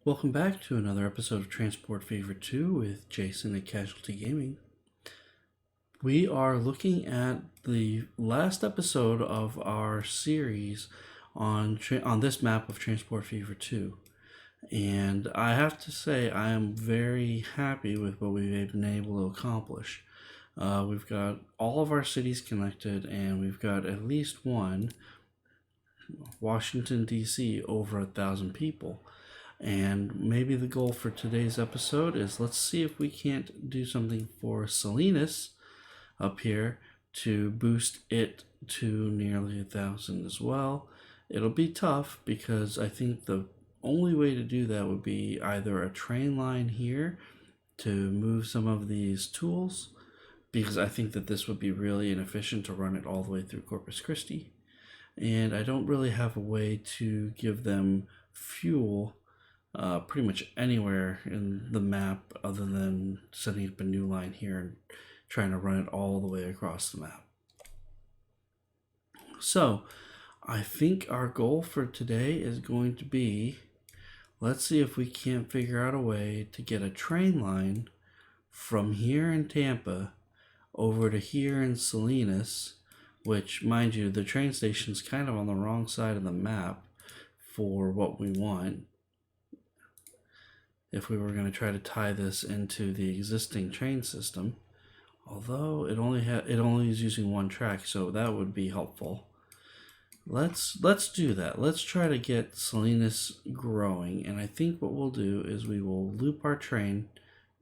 Welcome back to another episode of Transport Fever 2 with Jason at CasualT Gaming. We are looking at the last episode of our series on this map of Transport Fever 2. And I have to say I am very happy with what we've been able to accomplish. We've got all of our cities connected, and we've got at least one, Washington, D.C., over 1,000 people. And maybe the goal for today's episode is let's see if we can't do something for Salinas up here to boost it to nearly 1,000 as well. It'll be tough because I think the only way to do that would be either a train line here to move some of these tools, because I think that this would be really inefficient to run it all the way through Corpus Christi. And I don't really have a way to give them fuel pretty much anywhere in the map other than setting up a new line here and trying to run it all the way across the map. So I think our goal for today is going to be, let's see if we can't figure out a way to get a train line from here in Tampa over to here in Salinas, which, mind you, the train station's kind of on the wrong side of the map for what we want. If we were going to try to tie this into the existing train system, although it only is using one track, so that would be helpful. Let's do that. Let's try to get Salinas growing, and I think what we'll do is we will loop our train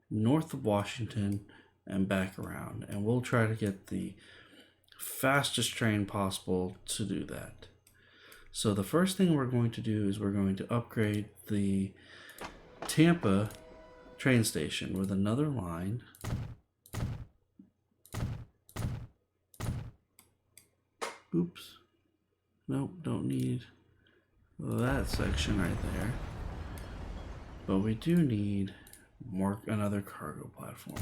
north of Washington and back around, and we'll try to get the fastest train possible to do that. So the first thing we're going to do is we're going to upgrade the Tampa train station with another line. Oops. Nope, don't need that section right there. But we do need another cargo platform.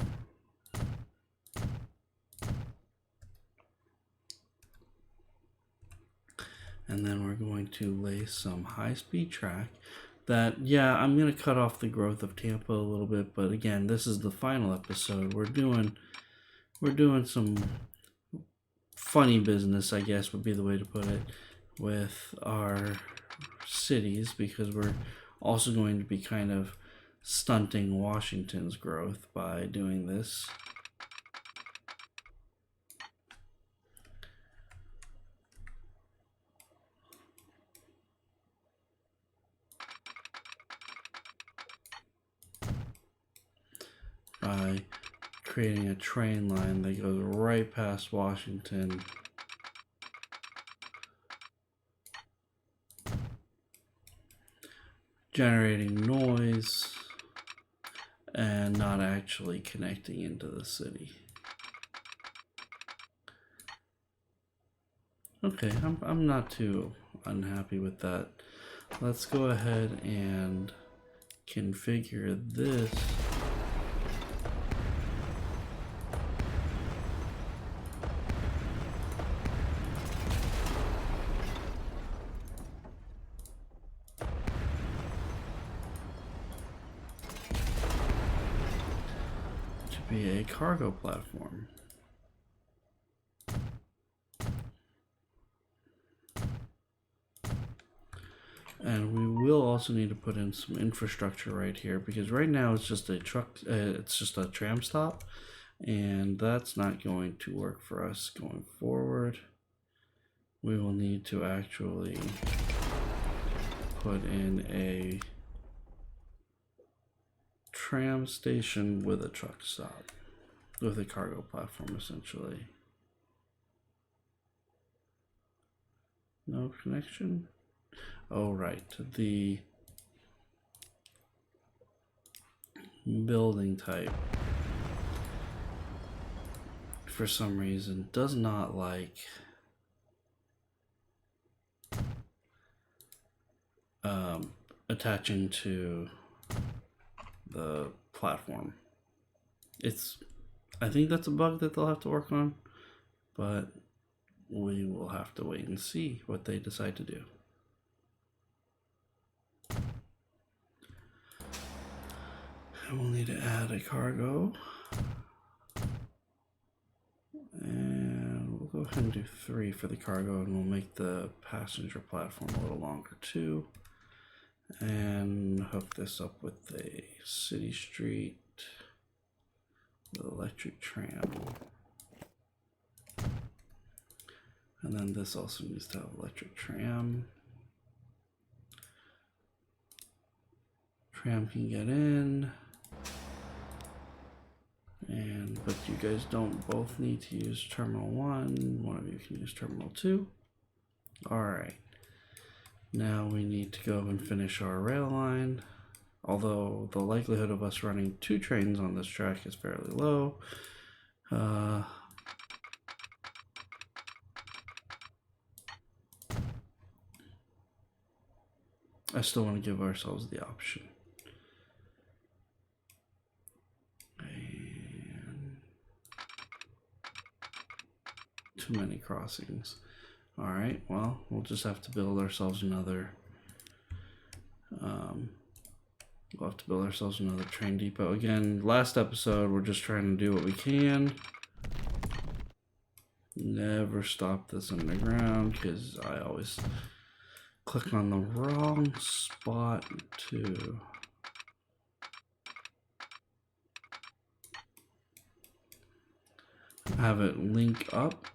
And then we're going to lay some high-speed track that, yeah, I'm going to cut off the growth of Tampa a little bit, but again, this is the final episode. We're doing some funny business, I guess would be the way to put it, with our cities, because we're also going to be kind of stunting Washington's growth by doing this. By creating a train line that goes right past Washington. Generating noise and not actually connecting into the city. Okay, I'm not too unhappy with that. Let's go ahead and configure this to be a cargo platform. And we will also need to put in some infrastructure right here, because right now it's just a it's just a tram stop, and that's not going to work for us going forward. We will need to actually put in a tram station with a truck stop, with a cargo platform essentially. No connection? Oh, right. The building type, for some reason, does not like attaching to the platform. I think that's a bug that they'll have to work on, but we will have to wait and see what they decide to do. And we'll need to add a cargo. And we'll go ahead and do 3 for the cargo, and we'll make the passenger platform a little longer too. And hook this up with a city street with electric tram. And then this also needs to have electric tram. Tram can get in. But you guys don't both need to use terminal 1. One of you can use terminal 2. Alright. Now we need to go and finish our rail line. Although the likelihood of us running 2 trains on this track is fairly low. I still want to give ourselves the option. And too many crossings. Alright, well, we'll just have to build ourselves another train depot. Again, last episode, we're just trying to do what we can. Never stop this underground, because I always click on the wrong spot to have it link up.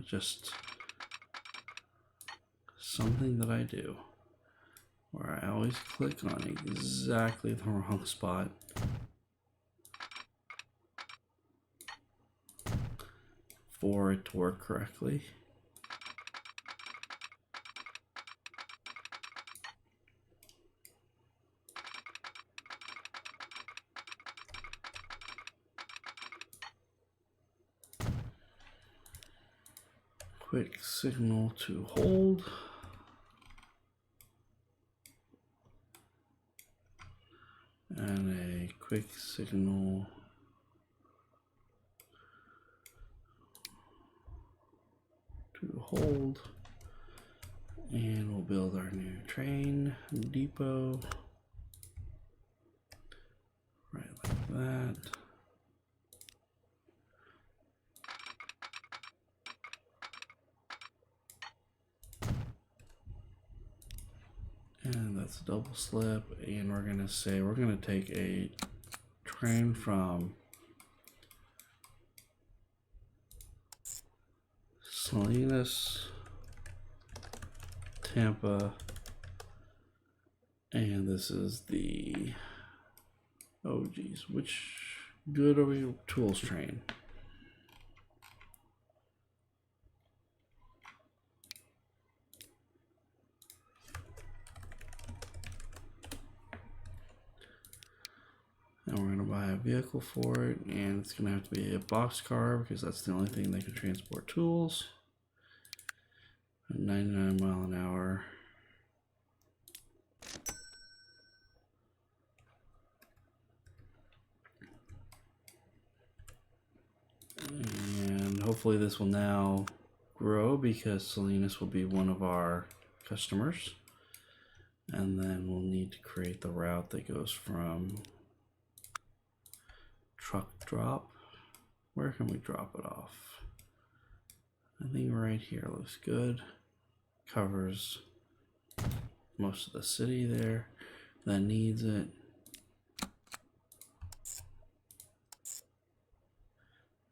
Just something that I do, where I always click on exactly the wrong spot for it to work correctly. Quick signal to hold. And a quick signal to hold. And we'll build our new train depot. Right like that. And that's a double slip, and we're gonna say we're gonna take a train from Salinas, Tampa, and this is the, oh geez, which good are we? Tools train. And we're going to buy a vehicle for it, and it's going to have to be a boxcar because that's the only thing that can transport tools. 99 mile an hour. And hopefully this will now grow because Salinas will be one of our customers. And then we'll need to create the route that goes from truck drop. Where can we drop it off? I think right here looks good. Covers most of the city there that needs it.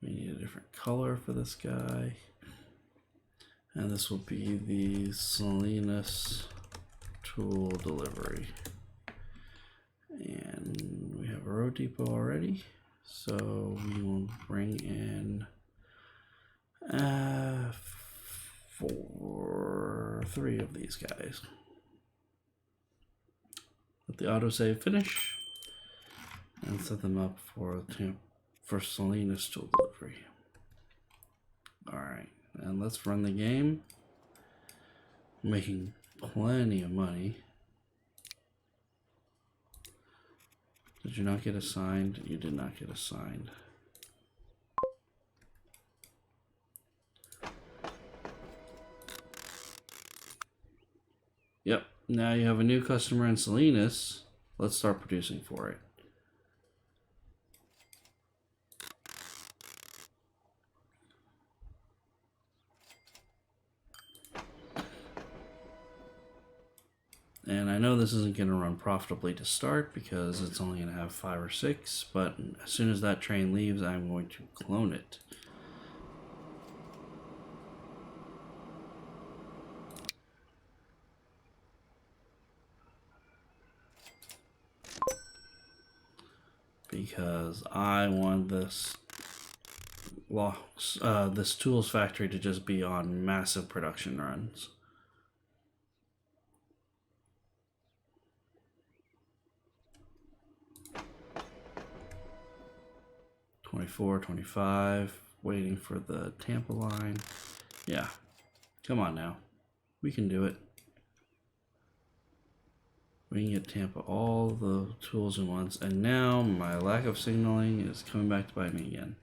We need a different color for this guy. And this will be the Salinas tool delivery. And we have a road depot already. So we will bring in 3 of these guys. Let the autosave finish and set them up for Salinas tool delivery. Alright, and let's run the game. Making plenty of money. Did you not get assigned? You did not get assigned. Yep, now you have a new customer in Salinas. Let's start producing for it. And I know this isn't going to run profitably to start because it's only going to have 5 or 6, but as soon as that train leaves, I'm going to clone it. Because I want this this tools factory to just be on massive production runs. $24, $25, waiting for the Tampa line. Yeah, come on now. We can do it. We can get Tampa all the tools at once. And now my lack of signaling is coming back to bite me again.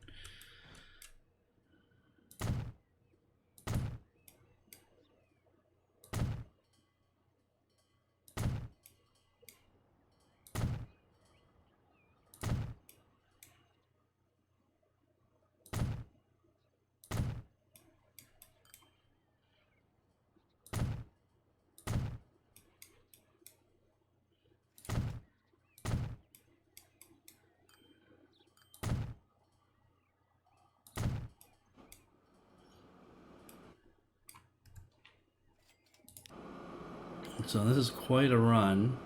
So this is quite a run.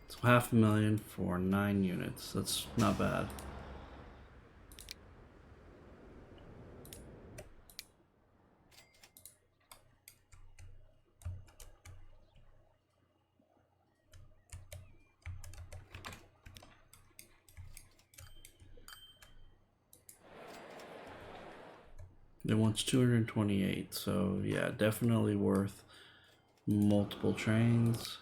So $500,000 for 9 units. That's not bad. It wants 228, so yeah, definitely worth multiple trains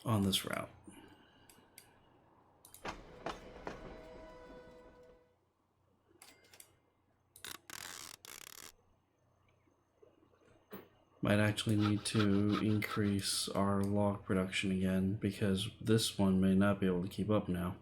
on this route. Might actually need to increase our log production again because this one may not be able to keep up now.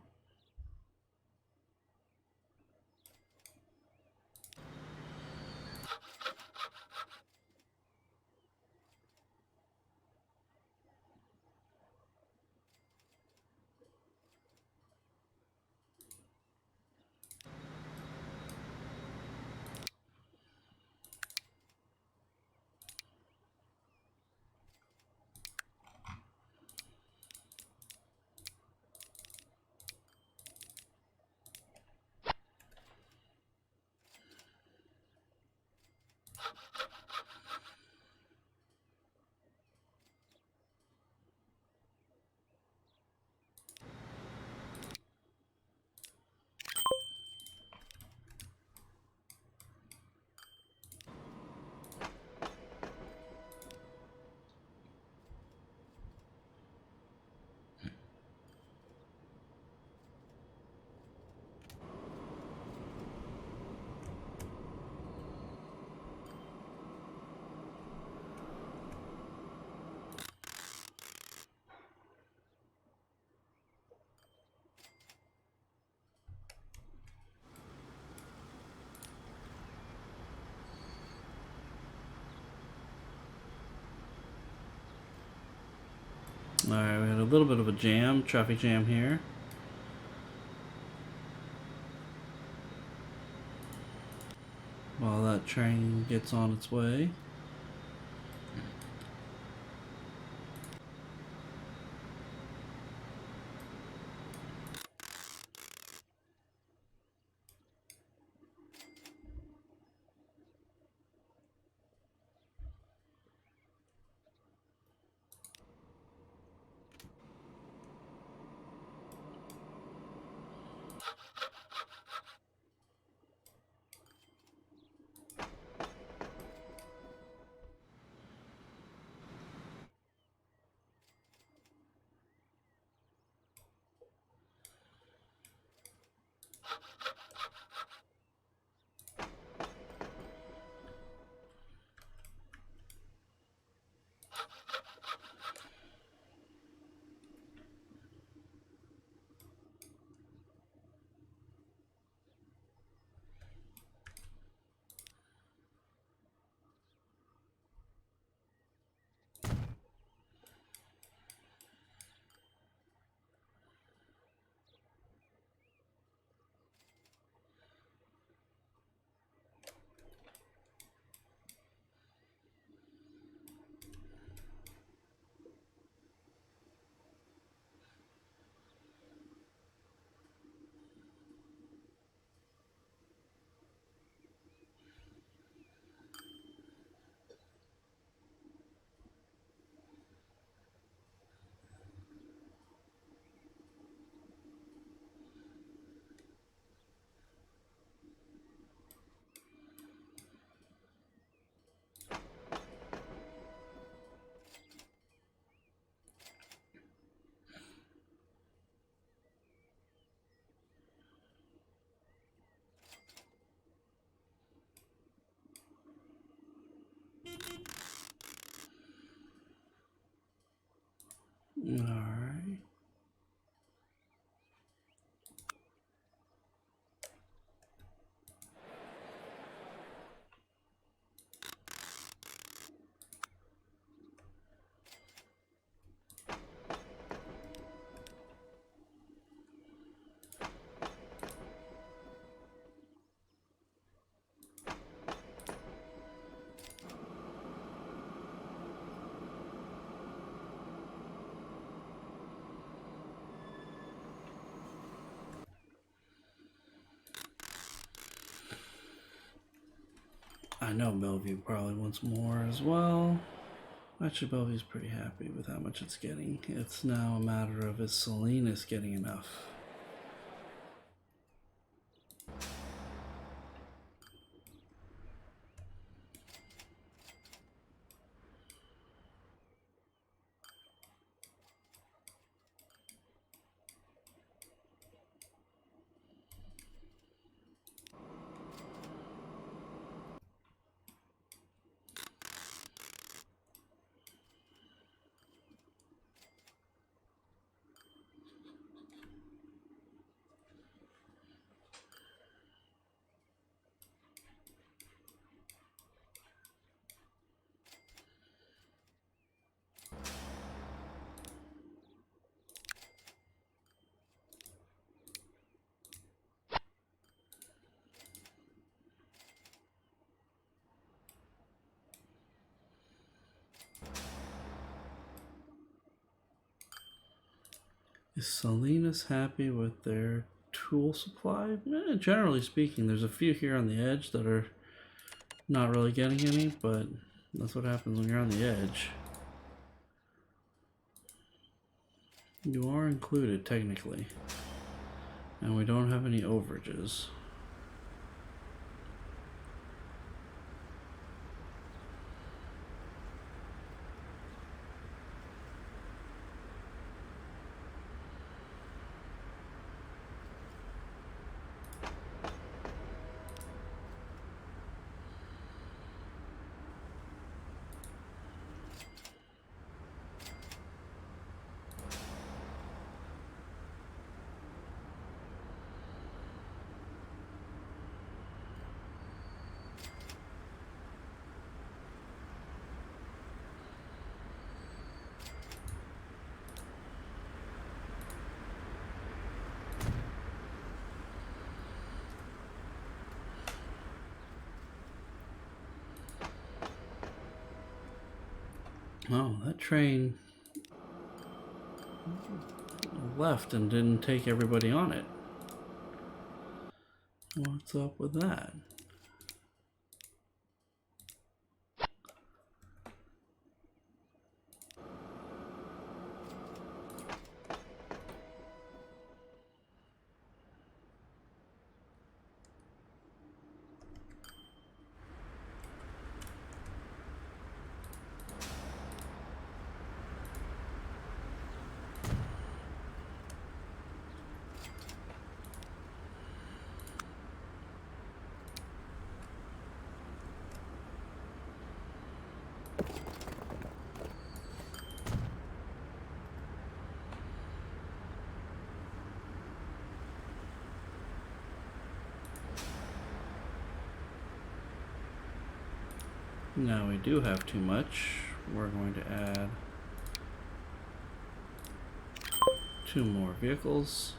Alright, we had a little bit of a jam, traffic jam here. While that train gets on its way. Alright. I know Bellevue probably wants more as well. Actually, Bellevue's pretty happy with how much it's getting. It's now a matter of, is Salinas getting enough? Is Salinas happy with their tool supply? Generally speaking, there's a few here on the edge that are not really getting any, but that's what happens when you're on the edge. You are included, technically. And we don't have any overages. Oh, that train left and didn't take everybody on it. What's up with that? Now we do have too much. We're going to add 2 more vehicles.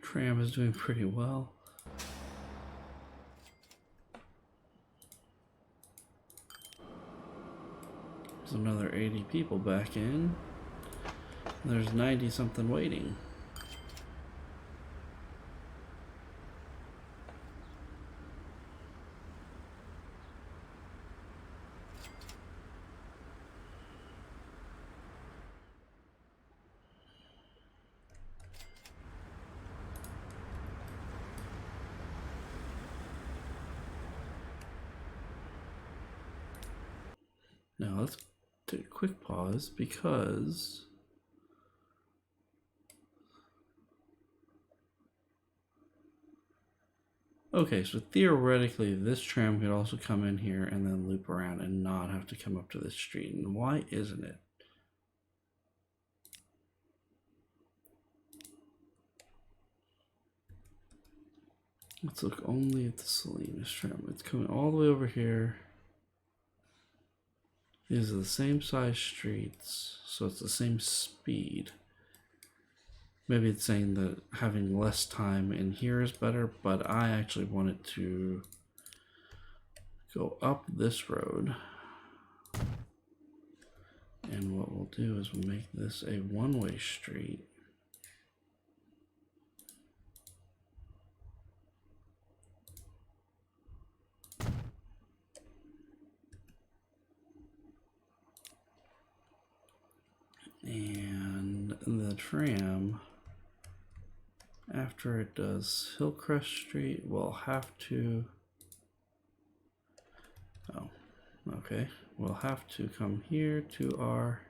Tram is doing pretty well. There's another 80 people back in. There's 90 something waiting. Now let's take a quick pause because okay, so theoretically this tram could also come in here and then loop around and not have to come up to this street. And why isn't it? Let's look only at the Salinas tram. It's coming all the way over here. These are the same size streets, so it's the same speed. Maybe it's saying that having less time in here is better, but I actually want it to go up this road. And what we'll do is we'll make this a one-way street. And the tram, after it does Hillcrest Street, will have to, oh, okay, we'll have to come here to our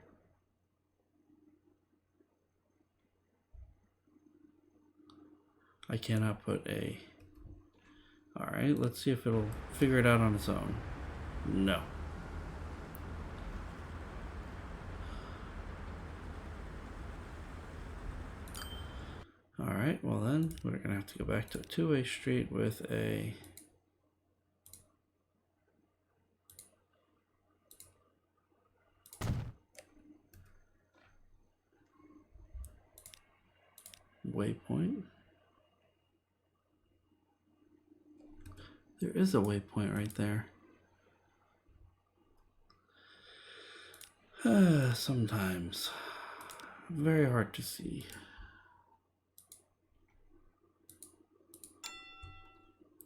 I cannot put a, all right, let's see if it'll figure it out on its own. No. All right, well then we're gonna have to go back to a two-way street with a waypoint. There is a waypoint right there. Sometimes very hard to see.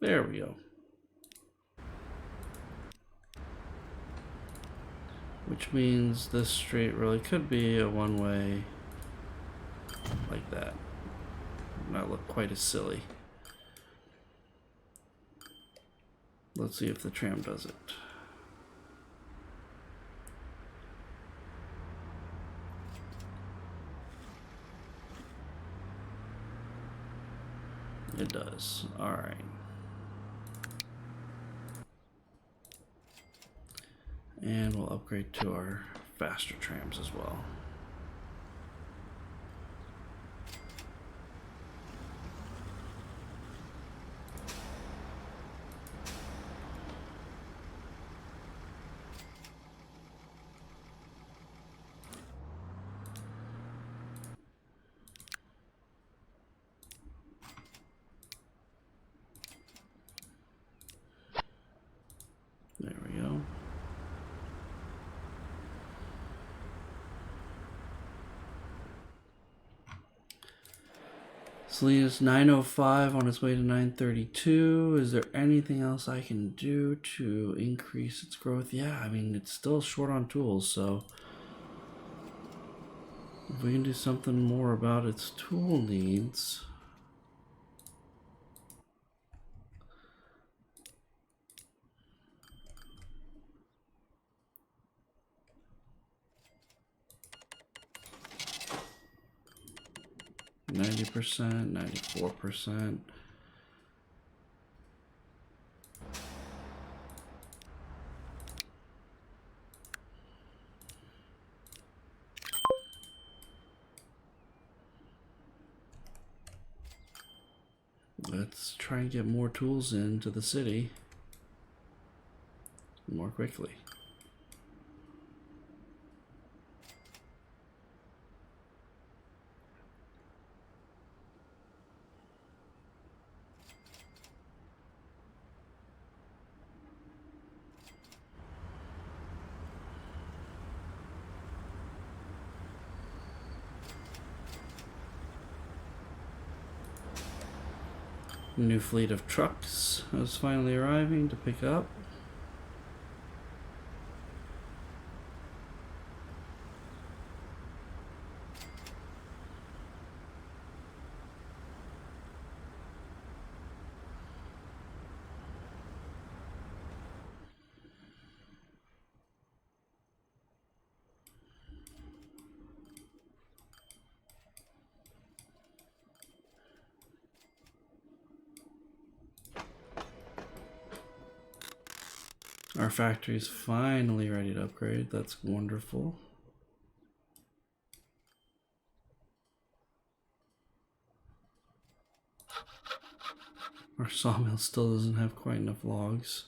There we go. Which means this street really could be a one-way like that. Not look quite as silly. Let's see if the tram does it. It does. All right. And we'll upgrade to our faster trams as well. There we go. Salinas 905 on its way to 932. Is there anything else I can do to increase its growth? Yeah, I mean, it's still short on tools, so if we can do something more about its tool needs. 90%, 94%. Let's try and get more tools into the city more quickly. New fleet of trucks is finally arriving to pick up. Our factory is finally ready to upgrade. That's wonderful. Our sawmill still doesn't have quite enough logs.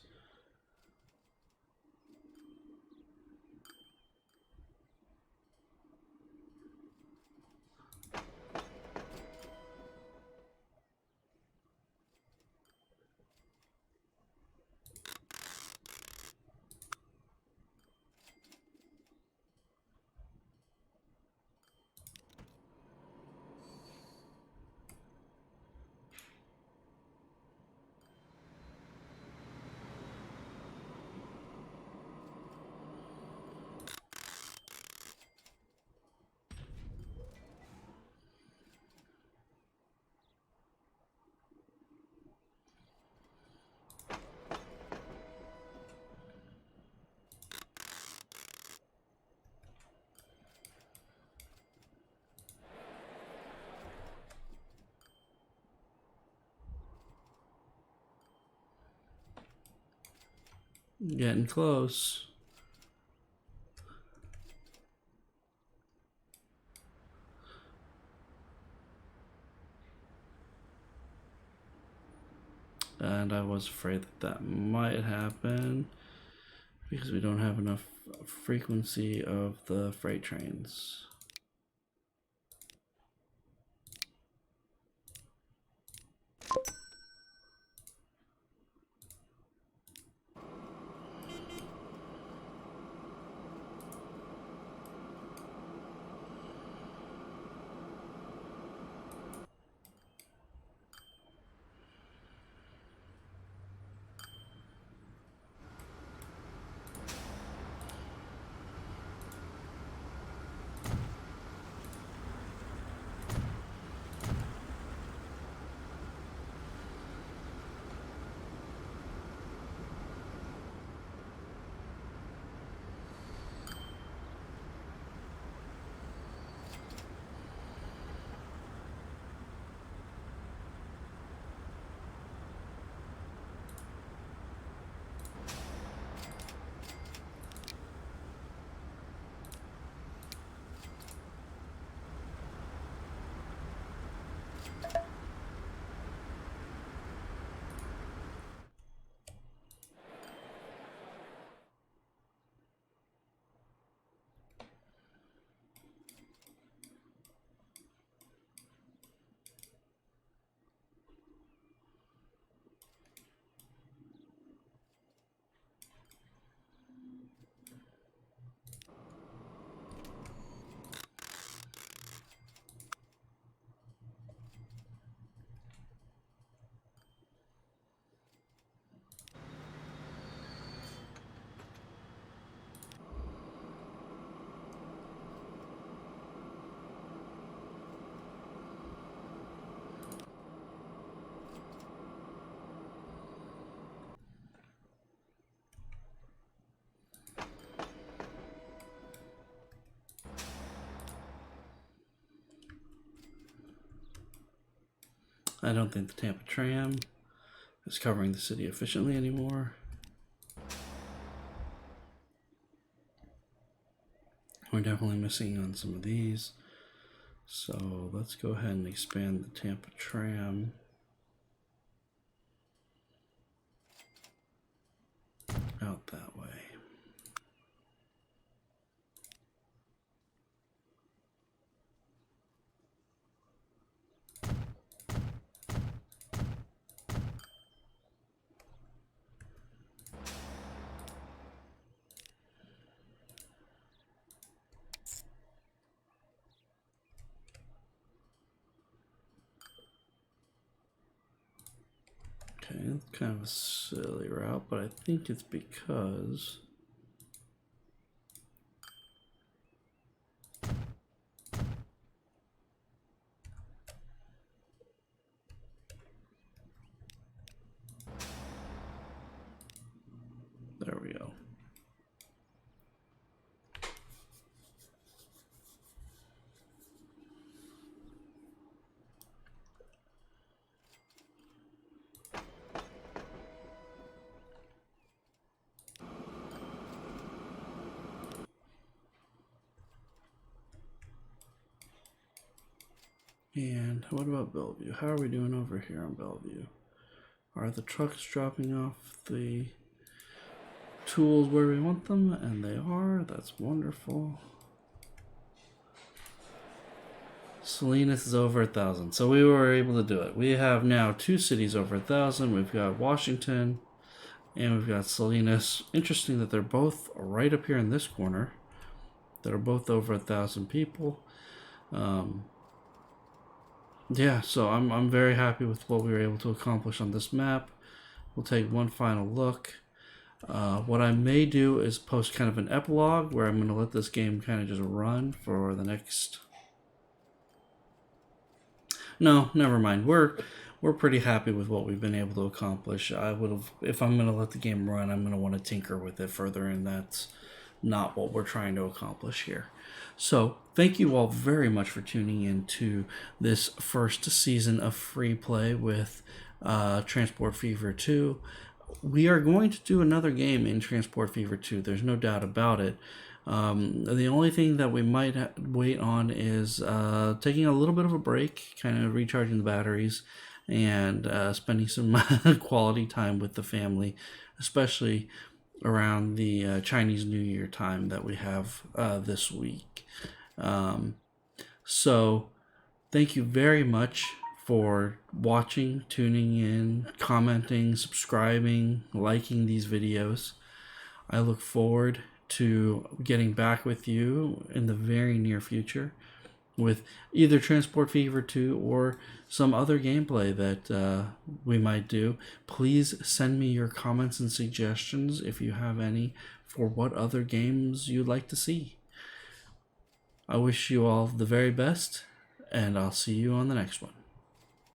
Getting close. And I was afraid that that might happen because we don't have enough frequency of the freight trains. I don't think the Tampa tram is covering the city efficiently anymore. We're definitely missing on some of these. So let's go ahead and expand the Tampa tram out that way. Okay, it's kind of a silly route, but I think it's because there we go. And what about Bellevue? How are we doing over here on Bellevue? Are the trucks dropping off the tools where we want them? And they are. That's wonderful. Salinas is over 1,000. So we were able to do it. We have now 2 cities over 1,000. We've got Washington and we've got Salinas. Interesting that they're both right up here in this corner. That are both over 1,000 people. Yeah, so I'm very happy with what we were able to accomplish on this map. We'll take one final look. What I may do is post kind of an epilogue where I'm going to let this game kind of just run for the next... No, never mind. We're pretty happy with what we've been able to accomplish. I would have, if I'm going to let the game run, I'm going to want to tinker with it further, and that's not what we're trying to accomplish here. So thank you all very much for tuning in to this first season of free play with Transport Fever 2. We are going to do another game in Transport Fever 2. There's no doubt about it. The only thing that we might wait on is taking a little bit of a break, kind of recharging the batteries, and spending some quality time with the family, especially around the Chinese New Year time that we have this week. So thank you very much for watching, tuning in, commenting, subscribing, liking these videos. I look forward to getting back with you in the very near future with either Transport Fever 2 or some other gameplay that we might do. Please send me your comments and suggestions if you have any for what other games you'd like to see. I wish you all the very best, and I'll see you on the next one.